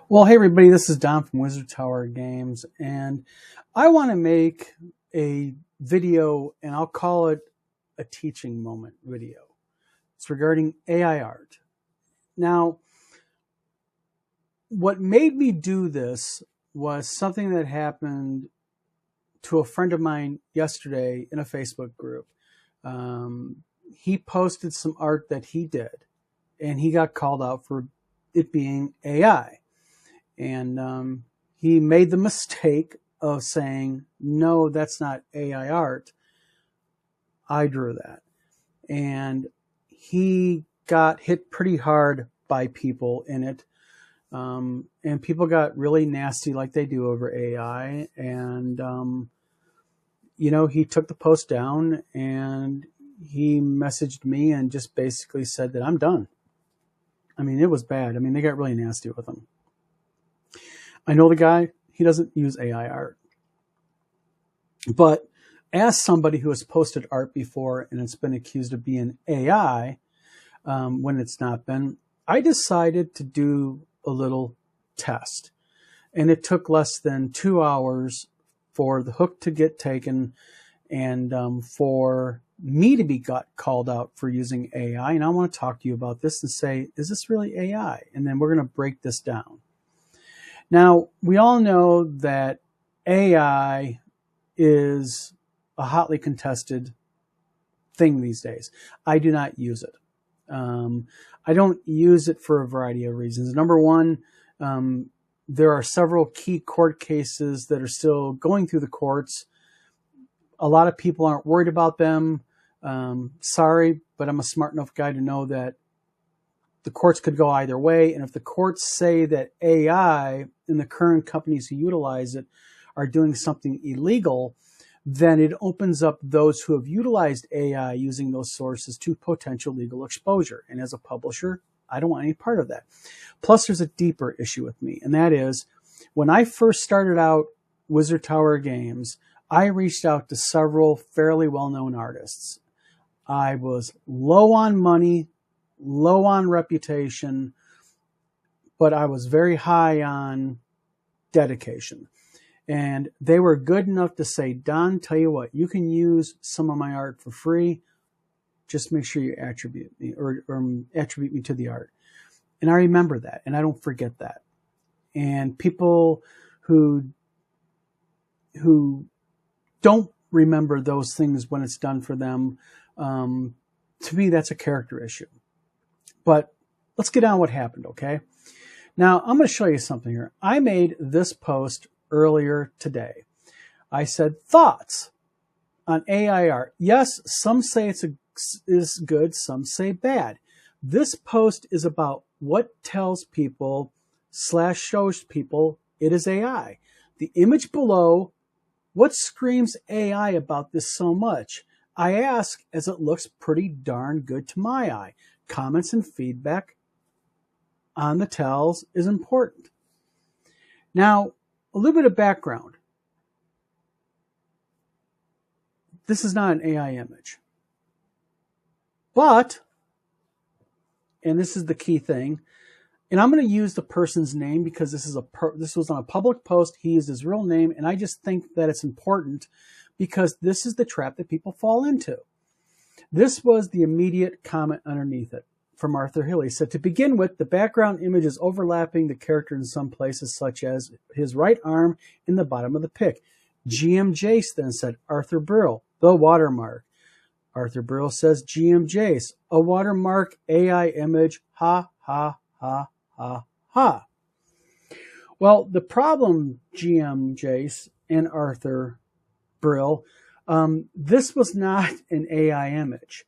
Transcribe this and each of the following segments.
Well, hey everybody, this is Don from Wizard Tower Games, and I want to make a video, and I'll call it a teaching moment video. It's regarding AI art. Now, what made me do this was something that happened to a friend of mine yesterday in a Facebook group. He posted some art that he did, and he got called out for it being AI. And he made the mistake of saying, no, that's not AI art. I drew that. And he got hit pretty hard by people in it. And people got really nasty like they do over AI. And, he took the post down and he messaged me and just basically said that I'm done. I mean, it was bad. I mean, they got really nasty with him. I know the guy, he doesn't use AI art. But as somebody who has posted art before and it's been accused of being AI, when it's not been, I decided to do a little test. And it took less than 2 hours for the hook to get taken and for me to be called out for using AI. And I want to talk to you about this and say, is this really AI? And then we're going to break this down. Now, we all know that AI is a hotly contested thing these days. I do not use it. I don't use it for a variety of reasons. Number one, there are several key court cases that are still going through the courts. A lot of people aren't worried about them. Sorry, but I'm a smart enough guy to know that the courts could go either way. And if the courts say that AI and the current companies who utilize it are doing something illegal, then it opens up those who have utilized AI using those sources to potential legal exposure. And as a publisher, I don't want any part of that. Plus, there's a deeper issue with me, and that is when I first started out Wizard Tower Games, I reached out to several fairly well-known artists. I was low on money, low on reputation, but I was very high on dedication. And they were good enough to say, Don, tell you what, you can use some of my art for free. Just make sure you attribute me or attribute me to the art. And I remember that, and I don't forget that. And people who don't remember those things when it's done for them, to me, that's a character issue. But let's get on what happened, okay? Now, I'm going to show you something here. I made this post earlier today. I said, thoughts on AI art. Yes, some say is good, some say bad. This post is about what tells people / shows people it is AI. The image below, what screams AI about this so much? I ask as it looks pretty darn good to my eye. Comments and feedback on the tells is important. Now, a little bit of background. This is not an AI image. But, and this is the key thing, and I'm going to use the person's name because this was on a public post. He used his real name, and I just think that it's important because this is the trap that people fall into. This was the immediate comment underneath it from Arthur Hill. He said, to begin with, the background image is overlapping the character in some places, such as his right arm in the bottom of the pic. GM Jace then said, Arthur Brill, the watermark. Arthur Brill says, GM Jace, a watermark AI image, ha, ha, ha, ha, ha. Well, the problem, GM Jace and Arthur Brill, this was not an AI image.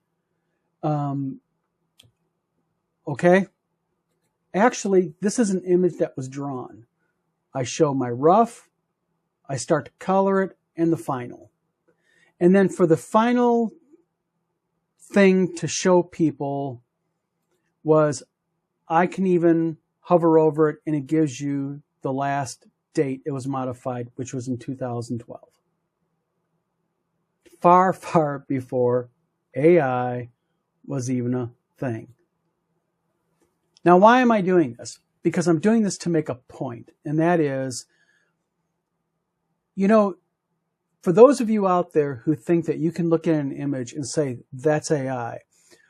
Okay? Actually, this is an image that was drawn. I show my rough, I start to color it, and the final. And then for the final thing to show people was I can even hover over it and it gives you the last date it was modified, which was in 2012. Far, far before AI was even a thing. Now, why am I doing this? because I'm doing this to make a point, and that is, you know, for those of you out there who think that you can look at an image and say, that's AI,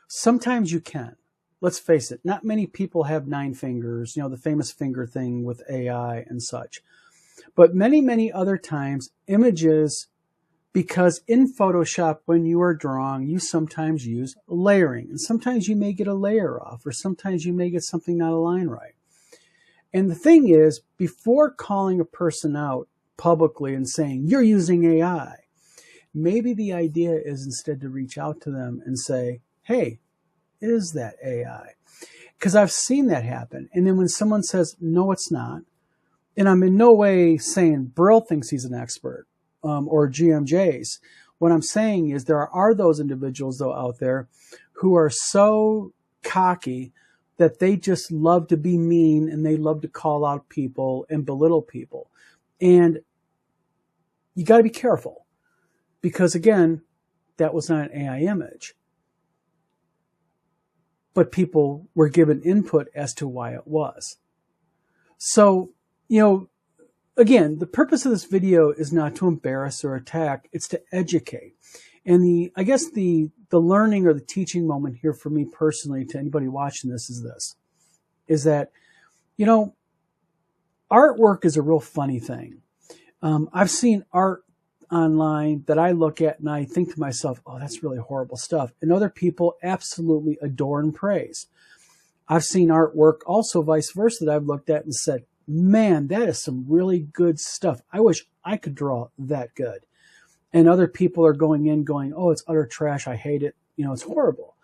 sometimes you can. Let's face it, not many people have 9 fingers, you know, the famous finger thing with AI and such. But many, many other times, images, because in Photoshop, when you are drawing, you sometimes use layering. And sometimes you may get a layer off, or sometimes you may get something not aligned right. And the thing is, before calling a person out publicly and saying, you're using AI, maybe the idea is instead to reach out to them and say, hey, is that AI? Because I've seen that happen. And then when someone says, no, it's not, and I'm in no way saying Brill thinks he's an expert, or GMJs. What I'm saying is there are those individuals, though, out there who are so cocky that they just love to be mean and they love to call out people and belittle people. And you got to be careful because, again, that was not an AI image. But people were given input as to why it was. So, you know, again, the purpose of this video is not to embarrass or attack. It's to educate. And I guess the learning or the teaching moment here for me personally, to anybody watching this, is that, you know, artwork is a real funny thing. I've seen art online that I look at and I think to myself, oh, that's really horrible stuff. And other people absolutely adore and praise. I've seen artwork also vice versa that I've looked at and said, man, that is some really good stuff. I wish I could draw that good. And other people are going in going, oh, it's utter trash. I hate it. You know, it's horrible.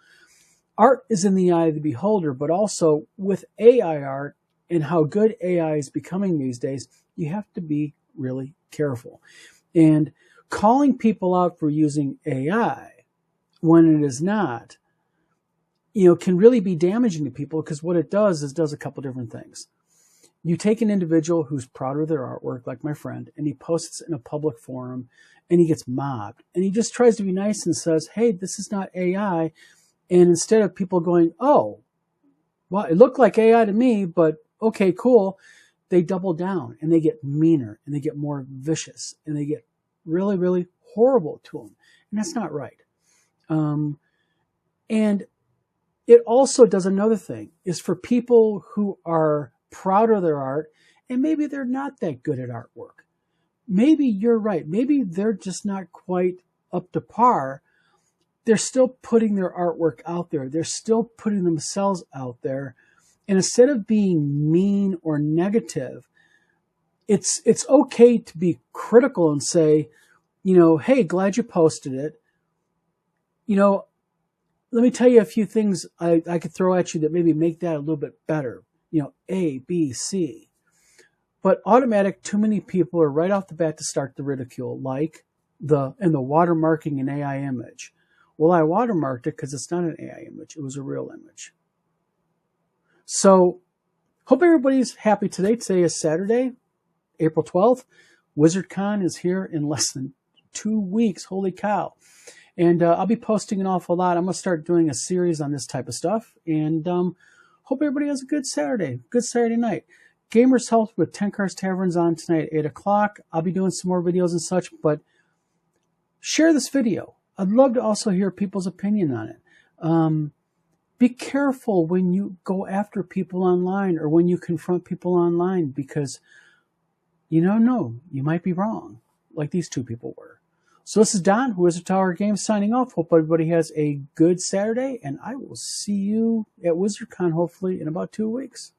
Art is in the eye of the beholder, but also with AI art and how good AI is becoming these days, you have to be really careful. And calling people out for using AI when it is not, you know, can really be damaging to people because what it does is does a couple different things. You take an individual who's proud of their artwork, like my friend, and he posts it in a public forum and he gets mobbed. And he just tries to be nice and says, hey, this is not AI. And instead of people going, oh, well, it looked like AI to me, but okay, cool. They double down and they get meaner and they get more vicious and they get really, really horrible to them. And that's not right. And it also does another thing, is for people who are proud of their art and maybe they're not that good at artwork. Maybe you're right. Maybe they're just not quite up to par. They're still putting their artwork out there. They're still putting themselves out there. And instead of being mean or negative, it's okay to be critical and say, you know, hey, glad you posted it. You know, let me tell you a few things I could throw at you that maybe make that a little bit better. You know, A, B, C. But automatic, too many people are right off the bat to start the ridicule, like the watermarking an AI image. Well, I watermarked it because it's not an AI image. It was a real image. So, hope everybody's happy today. Today is Saturday, April 12th. WizardCon is here in less than 2 weeks. Holy cow. And I'll be posting an awful lot. I'm going to start doing a series on this type of stuff. And hope everybody has a good Saturday night. Gamers Health with 10 Cars Taverns on tonight at 8 o'clock. I'll be doing some more videos and such, but share this video. I'd love to also hear people's opinion on it. Be careful when you go after people online or when you confront people online because you don't know. You might be wrong, like these two people were. So this is Don, Wizard Tower Games, signing off. Hope everybody has a good Saturday, and I will see you at WizardCon hopefully in about 2 weeks.